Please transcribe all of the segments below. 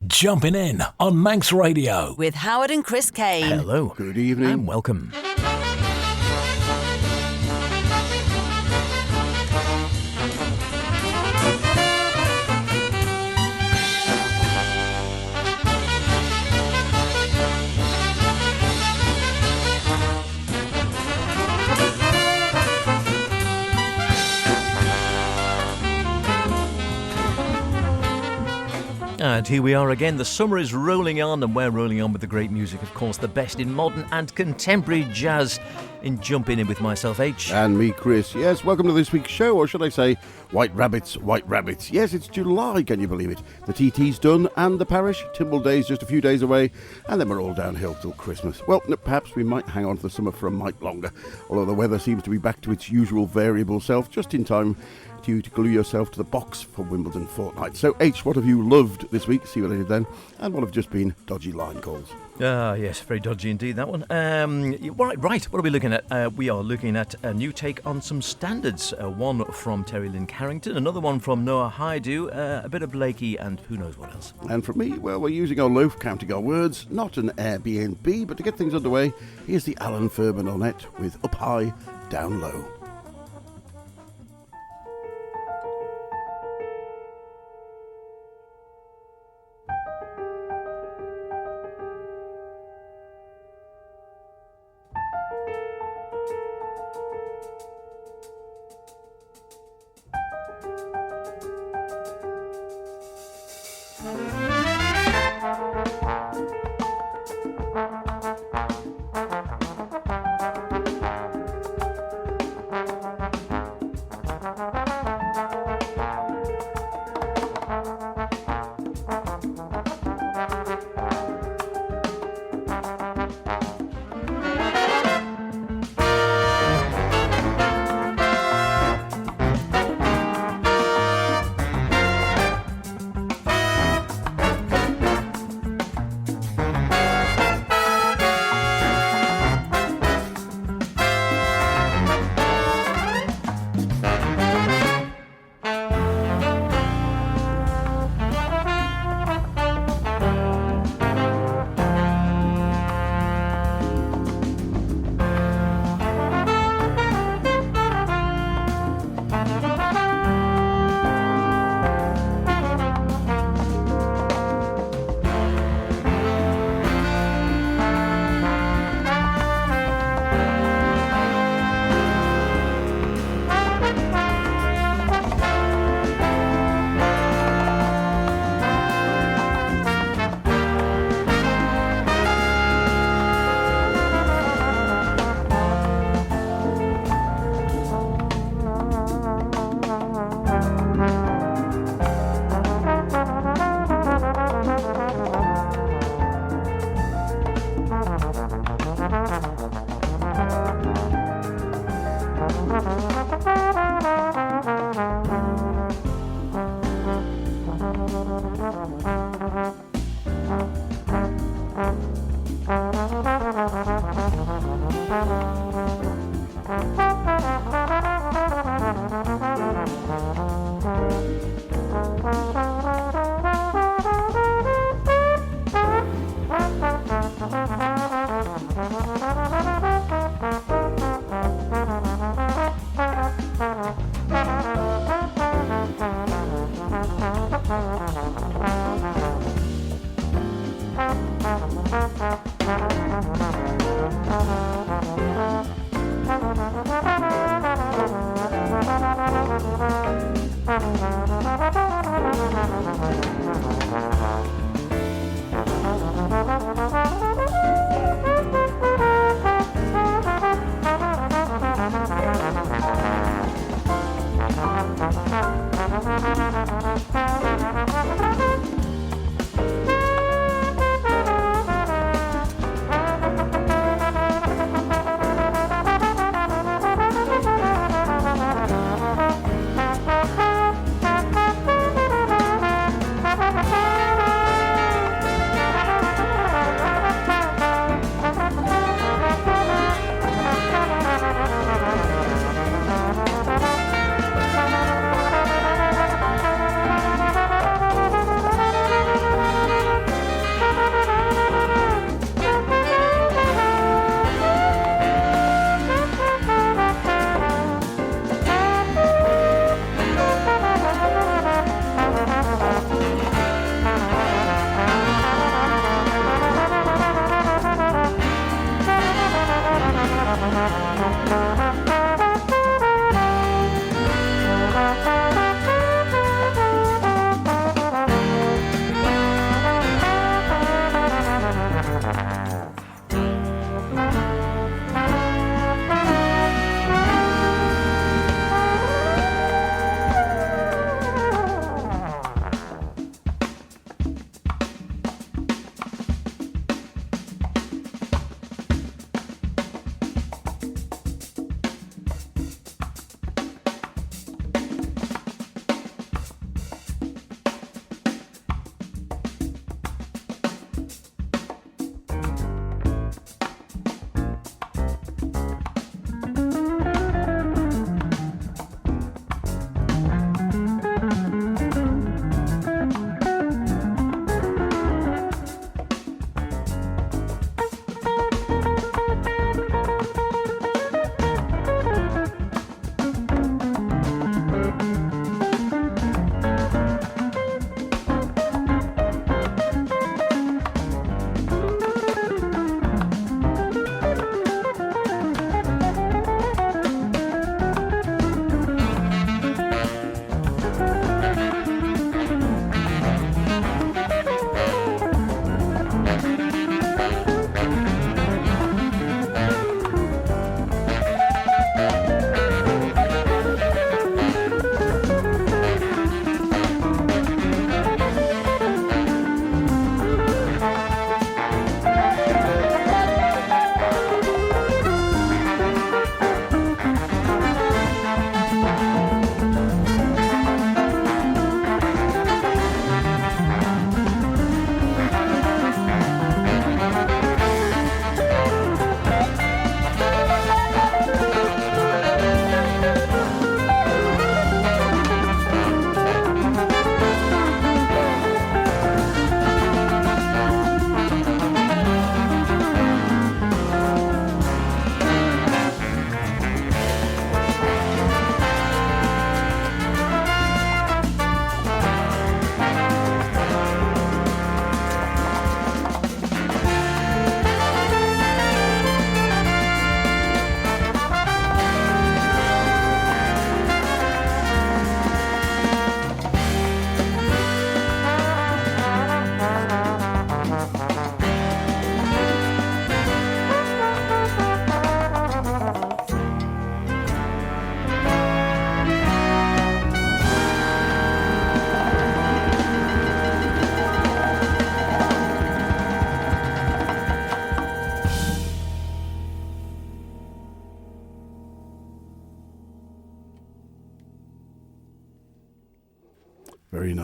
Jumpin' In on Manx Radio. With Howard and Chris Kane. Hello. Good evening. And welcome. And here we are again. The summer is rolling on, and we're rolling on with the great music, of course, the best in modern and contemporary jazz. In Jumpin' In with myself, H. And me, Chris. Yes, welcome to this week's show, or should I say, White Rabbits, White Rabbits. Yes, it's July, can you believe it? The TT's done, and the parish. Timble Day's just a few days away, and then we're all downhill till Christmas. Well, perhaps we might hang on to the summer for a mite longer, although the weather seems to be back to its usual variable self, just in time to glue yourself to the box for Wimbledon fortnight. So, H, what have you loved this week? See what I did then. And what have just been dodgy line calls? Yes, very dodgy indeed, that one. Right, what are we looking at? We are looking at a new take on some standards. One from Terry Lynn Carrington, another one from Noah Haidu, a bit of Blakey, and who knows what else. And from me, well, we're using our loaf, counting our words, not an Airbnb, but to get things underway, here's the Alan Furman Ornette with Up High, Down Low.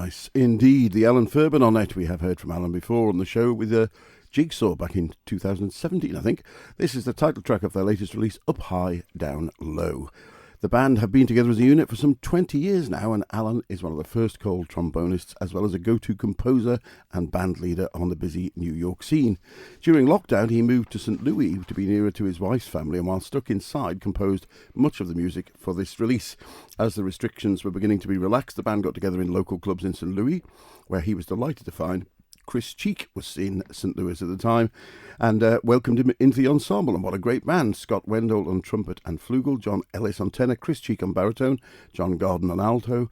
nice indeed. The Alan Ferber on it. We have heard from Alan before on the show with a Jigsaw back in 2017, I think. This is the title track of their latest release, Up High, Down Low. The band have been together as a unit for some 20 years now, and Alan is one of the first called trombonists, as well as a go-to composer and band leader on the busy New York scene. During lockdown, he moved to St. Louis to be nearer to his wife's family, and while stuck inside, composed much of the music for this release. As the restrictions were beginning to be relaxed, the band got together in local clubs in St. Louis, where he was delighted to find Chris Cheek was in St. Louis at the time, and welcomed him into the ensemble. And what a great band. Scott Wendell on trumpet and flugel, John Ellis on tenor, Chris Cheek on baritone, John Garden on alto,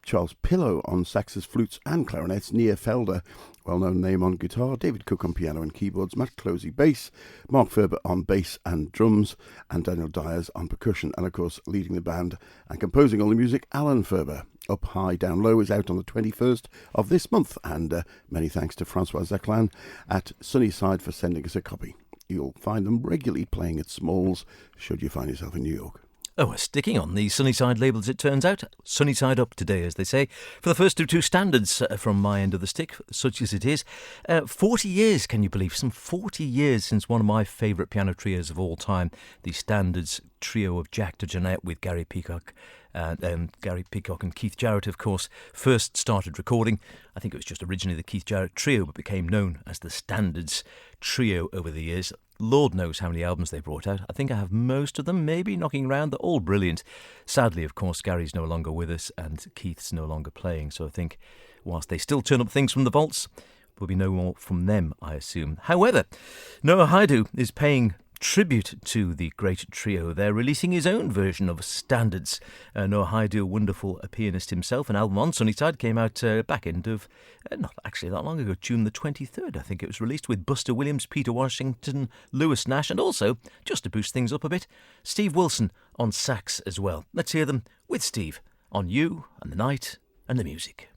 Charles Pillow on saxes, flutes and clarinets, Nia Felder, well-known name, on guitar, David Cook on piano and keyboards, Matt Closey bass, Mark Ferber on bass and drums, and Daniel Dyers on percussion, and of course leading the band and composing all the music, Alan Ferber. Up High, Down Low is out on the 21st of this month, and many thanks to Francois Zeclin at Sunnyside for sending us a copy. You'll find them regularly playing at Smalls, should you find yourself in New York. Oh, we're sticking on the Sunnyside label as it turns out. Sunnyside up today, as they say. For the first of two standards from my end of the stick, such as it is. 40 years, can you believe? Some 40 years since one of my favourite piano trios of all time, the Standards trio of Jack DeJohnette with Gary Peacock. Gary Peacock and Keith Jarrett, of course, first started recording. I think it was just originally the Keith Jarrett Trio, but became known as the Standards Trio over the years. Lord knows how many albums they brought out. I think I have most of them, maybe, knocking around. They're all brilliant. Sadly, of course, Gary's no longer with us and Keith's no longer playing, so I think whilst they still turn up things from the vaults, there'll be no more from them, I assume. However, Noah Haidu is paying tribute to the great trio. They're releasing his own version of Standards. Noah Haidu, a wonderful pianist himself, an album on Sunnyside came out back end of, not actually that long ago, June the 23rd, I think it was released, with Buster Williams, Peter Washington, Lewis Nash, and also, just to boost things up a bit, Steve Wilson on sax as well. Let's hear them with Steve on You and the Night and the Music.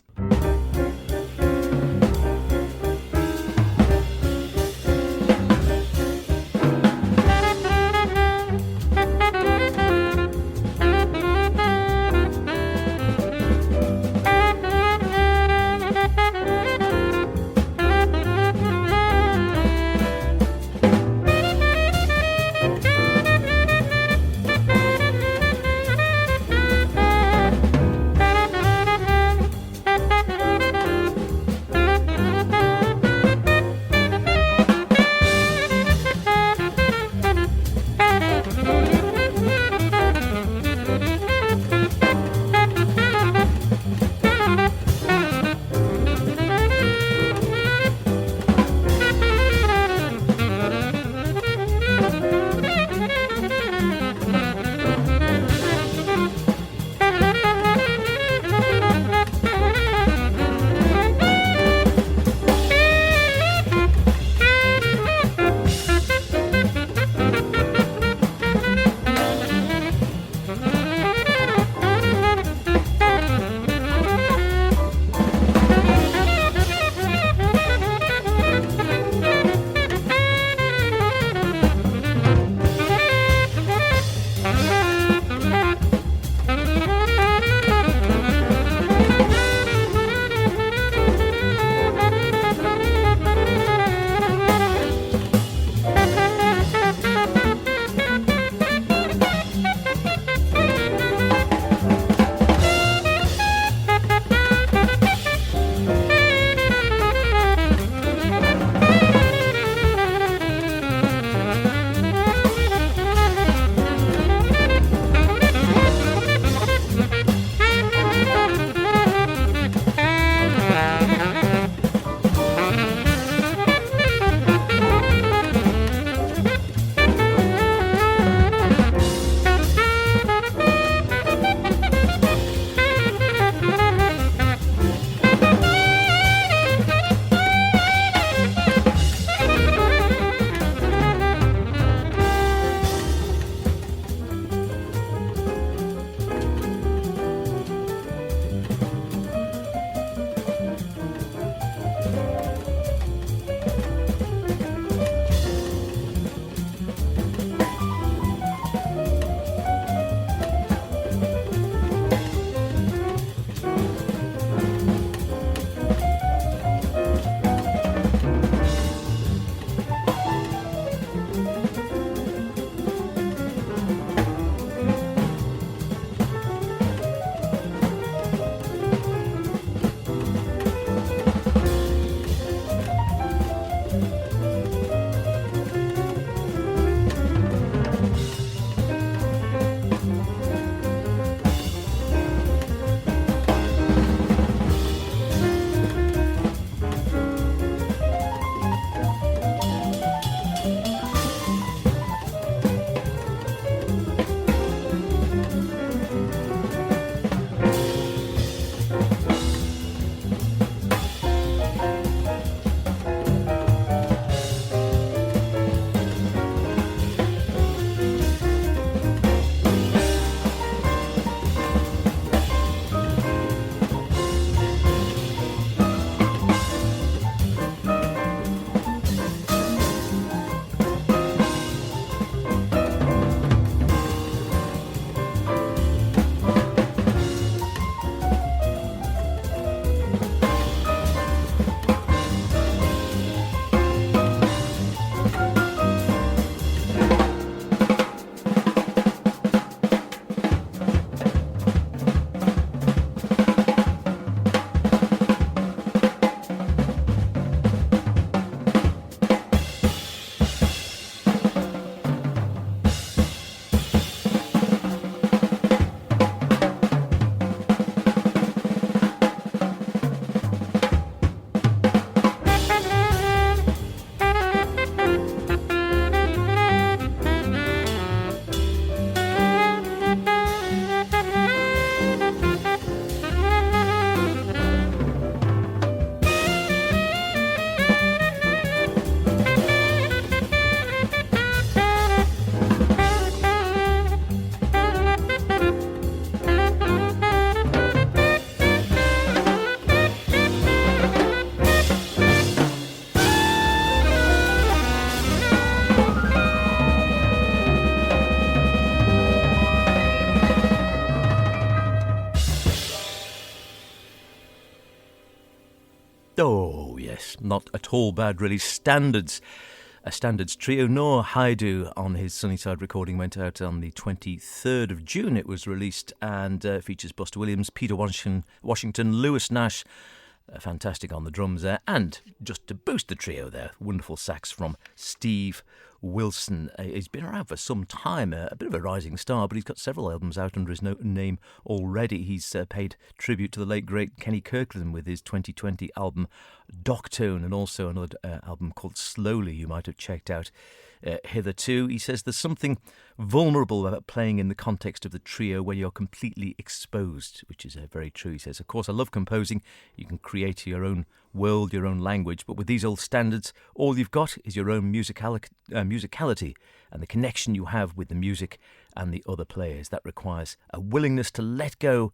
not at all bad, really. Standards. A Standards trio. Noah Haidu on his Sunnyside recording went out on the 23rd of June. It was released and features Buster Williams, Peter Washington, Lewis Nash, fantastic on the drums there, and just to boost the trio there, wonderful sax from Steve Wilson. He's been around for some time, a bit of a rising star, but he's got several albums out under his name already. He's paid tribute to the late great Kenny Kirkland with his 2020 album Doctone, and also another album called Slowly you might have checked out hitherto. He says there's something vulnerable about playing in the context of the trio where you're completely exposed, which is very true. He says, of course, I love composing. You can create your own world, your own language, but with these old standards, all you've got is your own musicality and the connection you have with the music and the other players. That requires a willingness to let go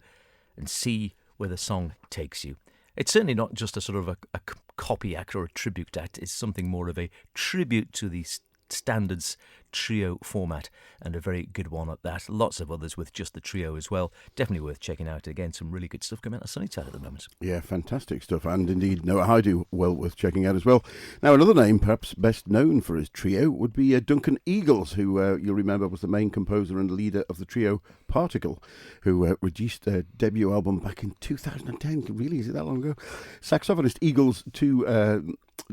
and see where the song takes you. It's certainly not just a sort of a copy act or a tribute act. It's something more of a tribute to the Standards trio format, and a very good one at that. Lots of others with just the trio as well. Definitely worth checking out. Again, some really good stuff coming out of Sunnyside at the moment. Yeah, fantastic stuff, and indeed Noah Haidu, well worth checking out as well. Now, another name perhaps best known for his trio would be Duncan Eagles, who you'll remember was the main composer and leader of the trio Particle, who released their debut album back in 2010. Really, is it that long ago? Saxophonist Eagles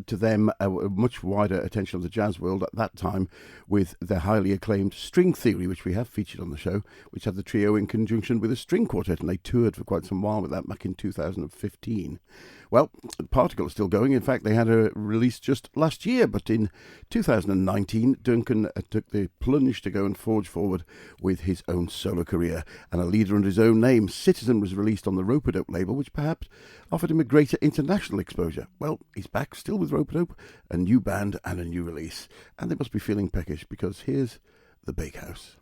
to them a much wider attention of the jazz world at that time with their highly acclaimed String Theory, which we have featured on the show, which had the trio in conjunction with a string quartet, and they toured for quite some while with that back in 2015. Well, Particle is still going. In fact, they had a release just last year, but in 2019, Duncan took the plunge to go and forge forward with his own solo career, and a leader under his own name. Citizen was released on the Rope-a-Dope label, which perhaps offered him a greater international exposure. Well, he's back, still with Rope-a-Dope, a new band and a new release, and they must be feeling peckish, because here's The Bakehouse.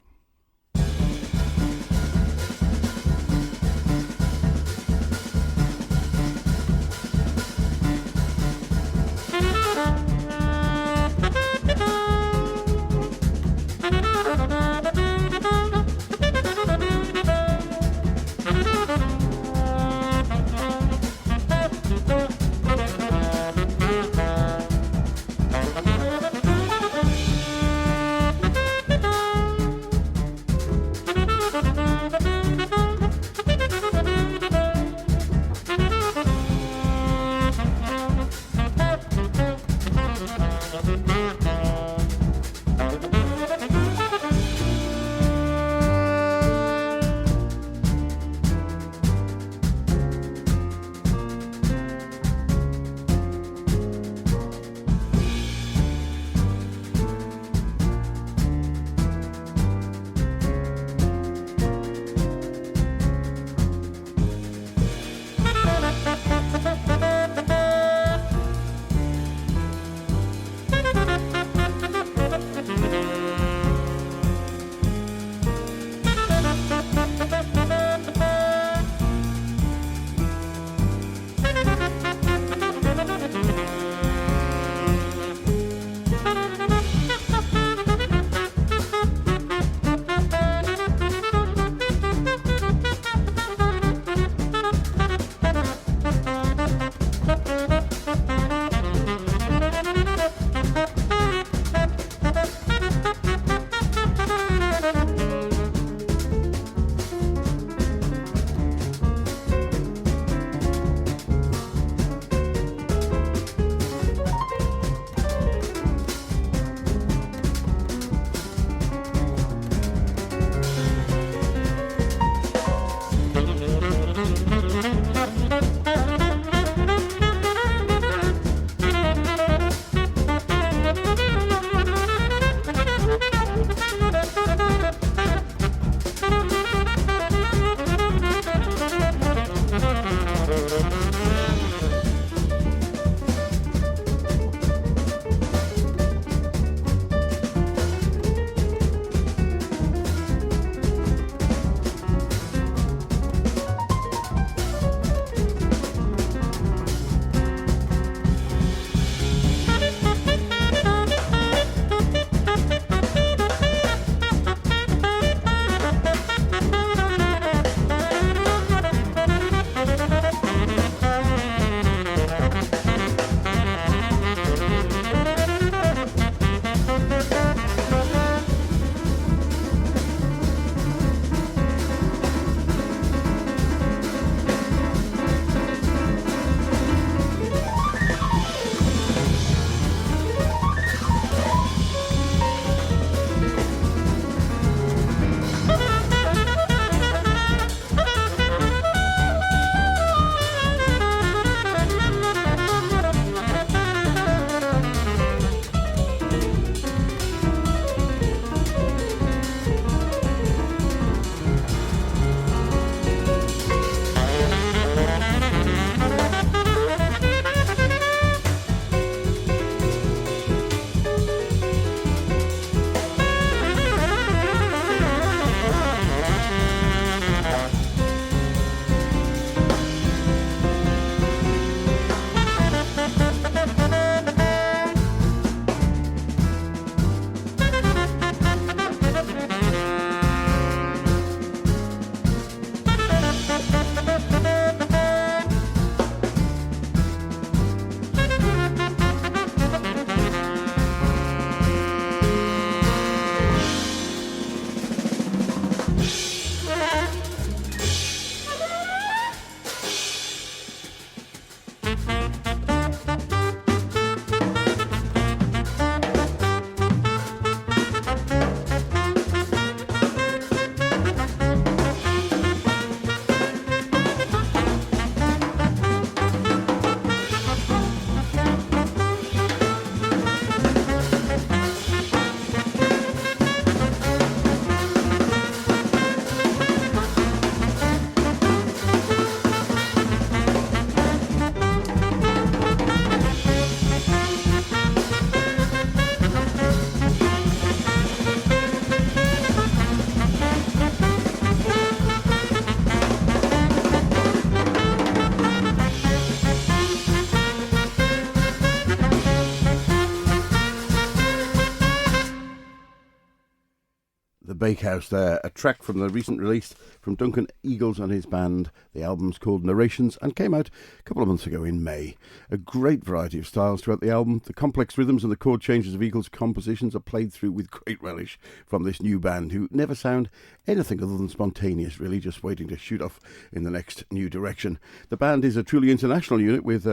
Bakehouse there, a track from the recent release from Duncan Eagles and his band. The album's called Narrations and came out a couple of months ago in May. A great variety of styles throughout the album. The complex rhythms and the chord changes of Eagles' compositions are played through with great relish from this new band, who never sound anything other than spontaneous, really, just waiting to shoot off in the next new direction. The band is a truly international unit with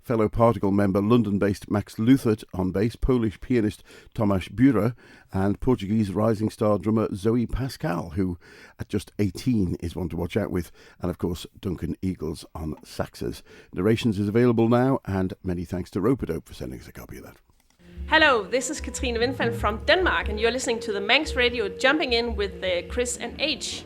fellow Particle member London-based Max Luthert on bass, Polish pianist Tomasz Bura, and Portuguese rising star drummer Zoe Pascal, who at just 18 is one to watch out with, and of course Duncan Eagles on saxes. Narrations is available now, and many thanks to Rope-A-Dope for sending us a copy of that. Hello, this is Katrine Windfeldt from Denmark, and you're listening to the Manx Radio Jumping In with Chris and H.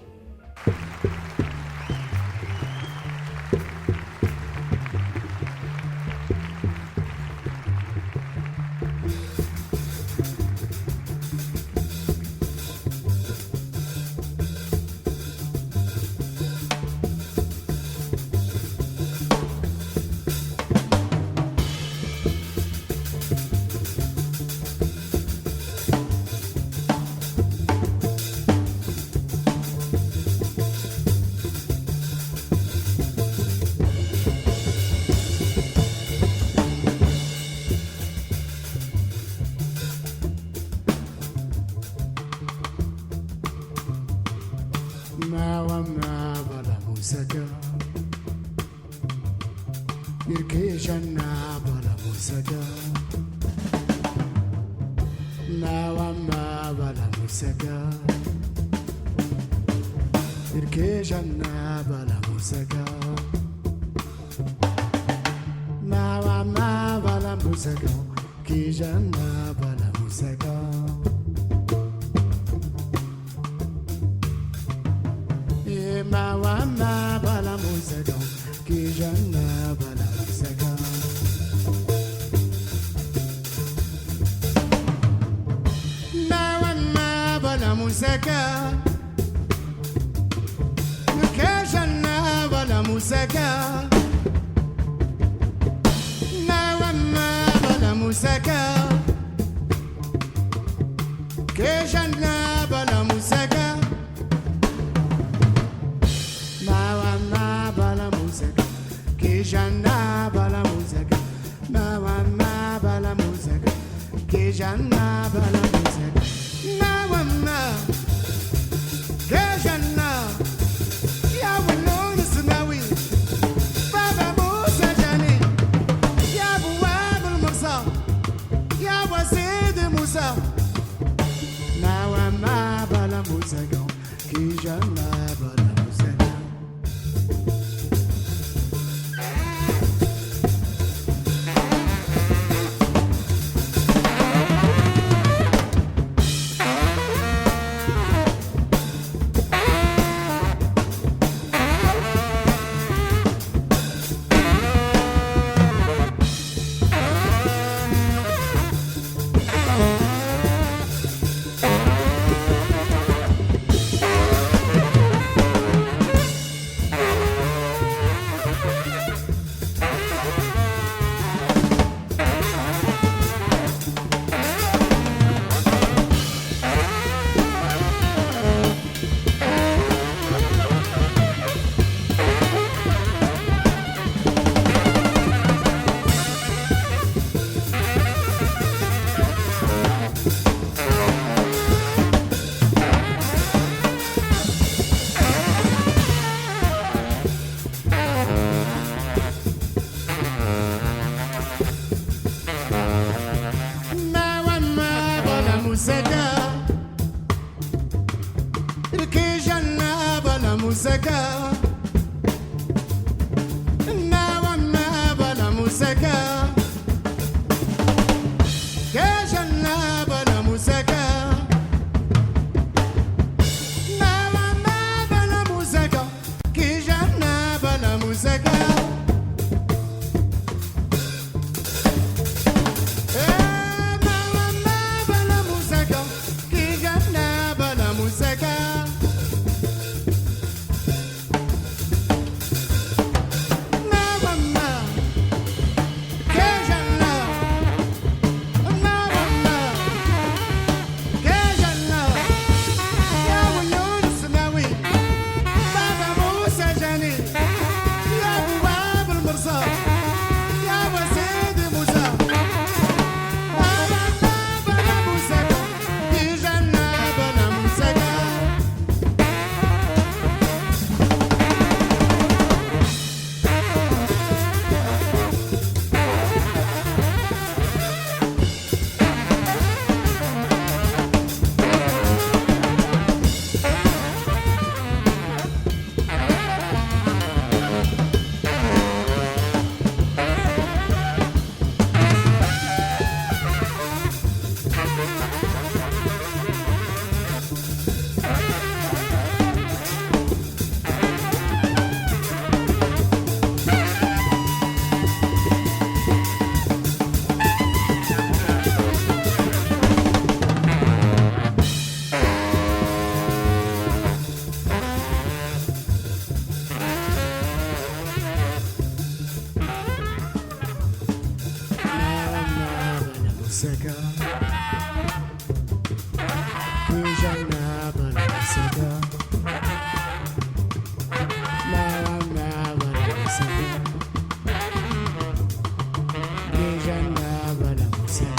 música que já nada música nada música que já nada música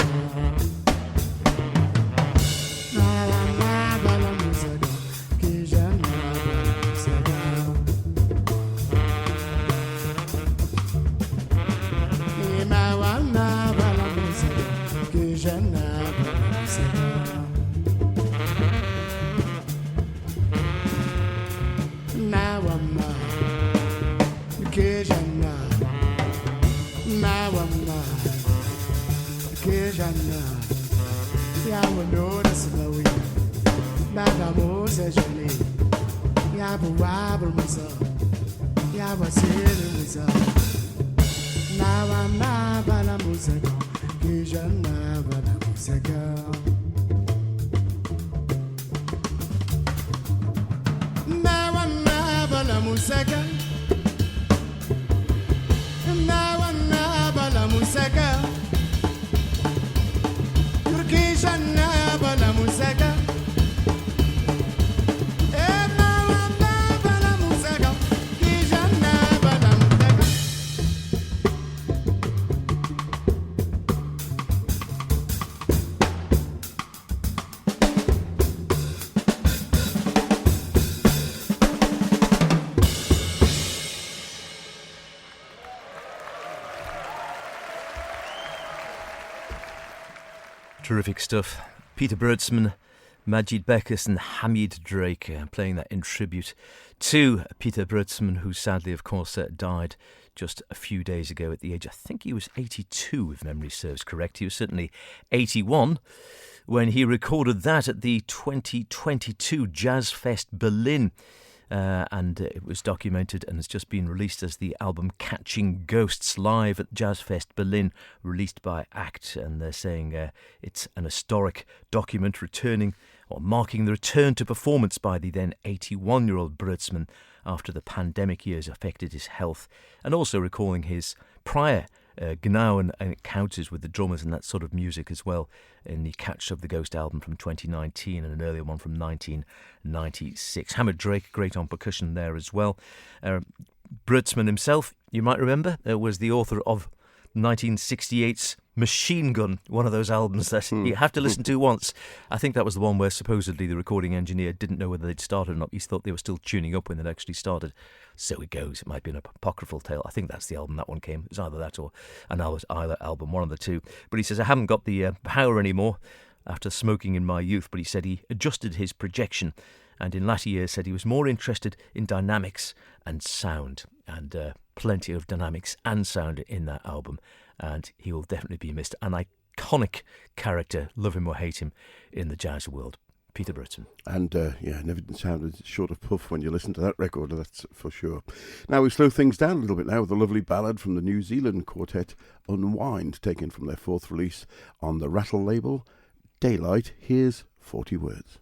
nada música que já nada música Terrific stuff. Peter Bertzman, Majid Beckes and Hamid Drake playing that in tribute to Peter Bertzman, who sadly, of course, died just a few days ago at the age, I think he was 82, if memory serves correct. He was certainly 81 when he recorded that at the 2022 Jazz Fest Berlin. And it was documented and has just been released as the album Catching Ghosts live at Jazz Fest Berlin, released by ACT, and they're saying it's an historic document returning or marking the return to performance by the then 81-year-old Bertzman after the pandemic years affected his health, and also recalling his prior Gnau and encounters with the drummers and that sort of music as well in the Catch of the Ghost album from 2019 and an earlier one from 1996. Hamid Drake, great on percussion there as well. Bertzman himself, you might remember, was the author of 1968's Machine Gun, one of those albums that you have to listen to once. I think that was the one where supposedly the recording engineer didn't know whether they'd started or not. He thought they were still tuning up when they'd actually started. So it goes. It might be an apocryphal tale. I think that's the album that one came. It was either that or an Isla album, one of the two. But he says, I haven't got the power anymore after smoking in my youth. But he said he adjusted his projection and in latter years said he was more interested in dynamics and sound. And plenty of dynamics and sound in that album. And he will definitely be missed. An iconic character, love him or hate him, in the jazz world. Peter Bertzman. And, never sounded short of puff when you listen to that record, that's for sure. Now we slow things down a little bit now with a lovely ballad from the New Zealand quartet Unwind, taken from their fourth release on the Rattle label, Daylight. Here's 40 Words.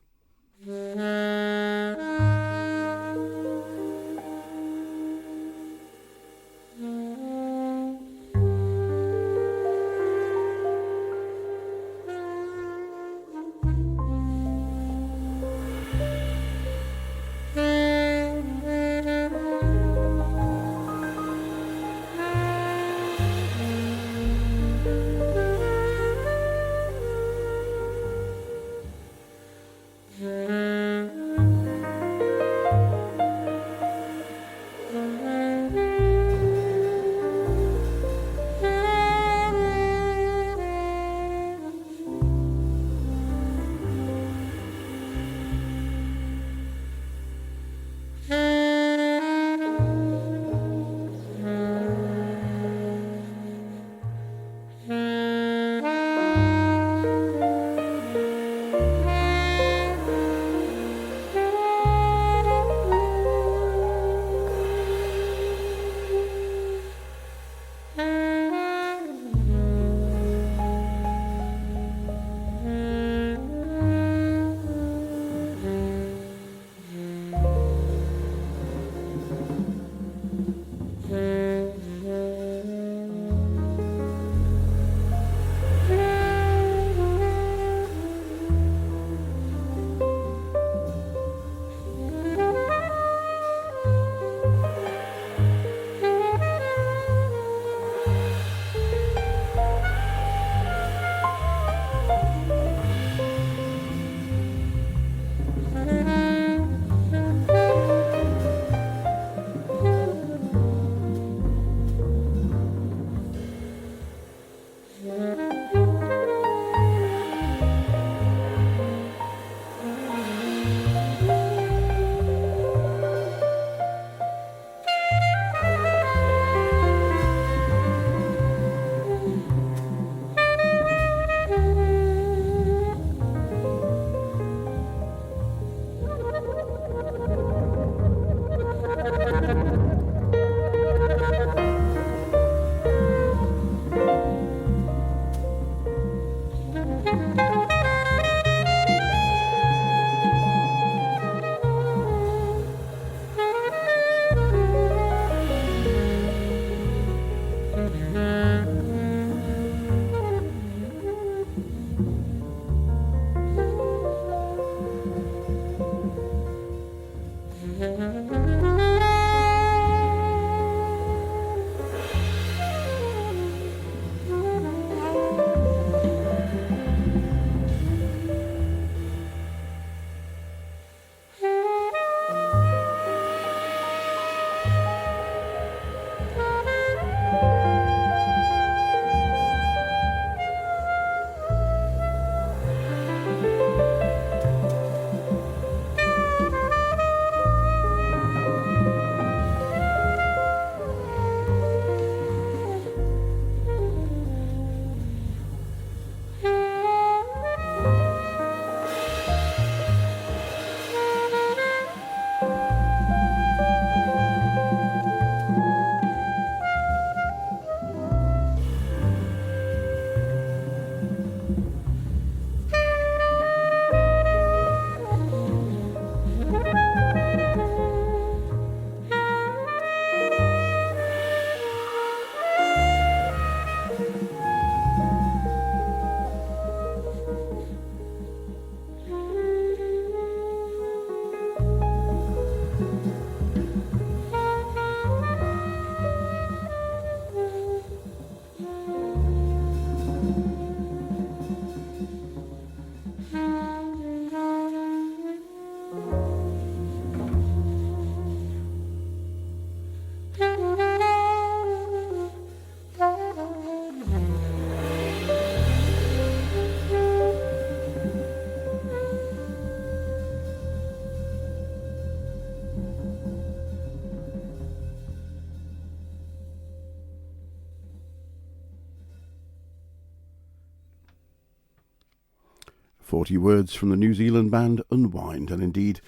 40 words from the New Zealand band Unwind, and indeed,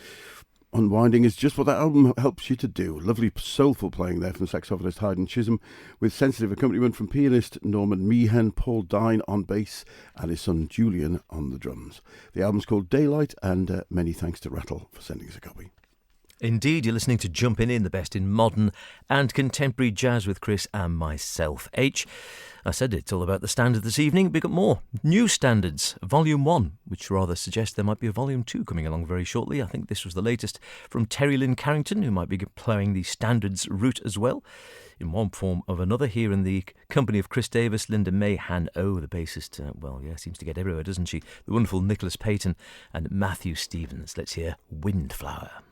unwinding is just what that album helps you to do. Lovely soulful playing there from saxophonist Hayden Chisholm, with sensitive accompaniment from pianist Norman Meehan, Paul Dine on bass, and his son Julian on the drums. The album's called Daylight, and many thanks to Rattle for sending us a copy. Indeed, you're listening to Jumpin In, the best in modern and contemporary jazz with Chris and myself, H. I said it's all about the standard this evening. We got more new standards, Volume 1, which rather suggests there might be a Volume 2 coming along very shortly. I think this was the latest from Terry Lynn Carrington, who might be ploughing the standards route as well, in one form or another, here in the company of Chris Davis, Linda May, Han O, the bassist. Seems to get everywhere, doesn't she? The wonderful Nicholas Payton and Matthew Stevens. Let's hear Windflower.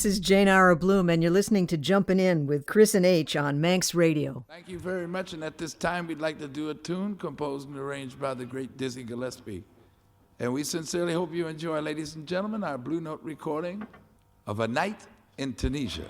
This is Jane Ara Bloom, and you're listening to Jumpin' In with Chris and H on Manx Radio. Thank you very much, and at this time we'd like to do a tune composed and arranged by the great Dizzy Gillespie. And we sincerely hope you enjoy, ladies and gentlemen, our Blue Note recording of A Night in Tunisia.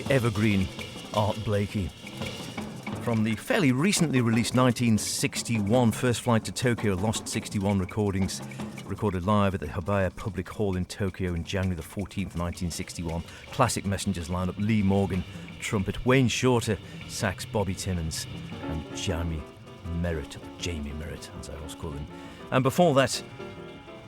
evergreen Art Blakey. From the fairly recently released 1961 First Flight to Tokyo, Lost 61 recordings, recorded live at the Habaya Public Hall in Tokyo in January the 14th, 1961. Classic Messengers lineup: Lee Morgan, trumpet; Wayne Shorter, sax; Bobby Timmons, and Jamie Merritt, as I always call him. And before that,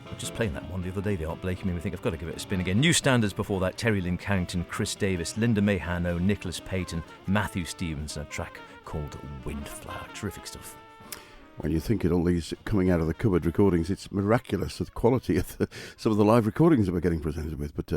I was just playing that one the other day, the Art Blakey, made me think I've got to give it a spin again. New standards before that: Terry Lynn Carrington, Chris Davis, Linda May Hanno, Nicholas Payton, Matthew Stevens, and a track called Windflower. Terrific stuff. When you think of all these coming out of the cupboard recordings, it's miraculous the quality of some of the live recordings that we're getting presented with, but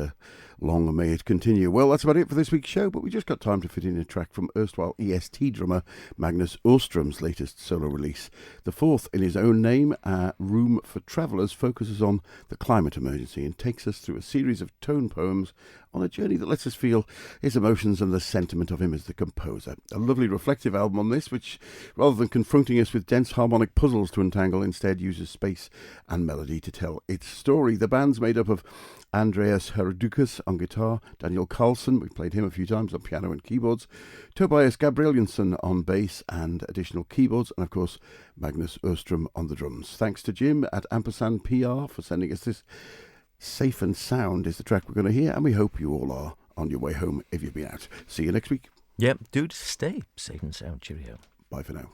long may it continue. Well, that's about it for this week's show, but we just got time to fit in a track from erstwhile EST drummer Magnus Åström's latest solo release. The fourth in his own name, Room for Travellers, focuses on the climate emergency and takes us through a series of tone poems on a journey that lets us feel his emotions and the sentiment of him as the composer. A lovely reflective album on this, which, rather than confronting us with dense harmonic puzzles to untangle, instead uses space and melody to tell its story. The band's made up of Andreas Herdukas on guitar, Daniel Carlson, we've played him a few times, on piano and keyboards, Tobias Gabrielsson on bass and additional keyboards, and of course Magnus Åström on the drums. Thanks to Jim at Ampersand PR for sending us this. Safe and Sound is the track we're going to hear, and we hope you all are on your way home if you've been out. See you next week. Yep, dude, stay safe and sound. Cheerio. Bye for now.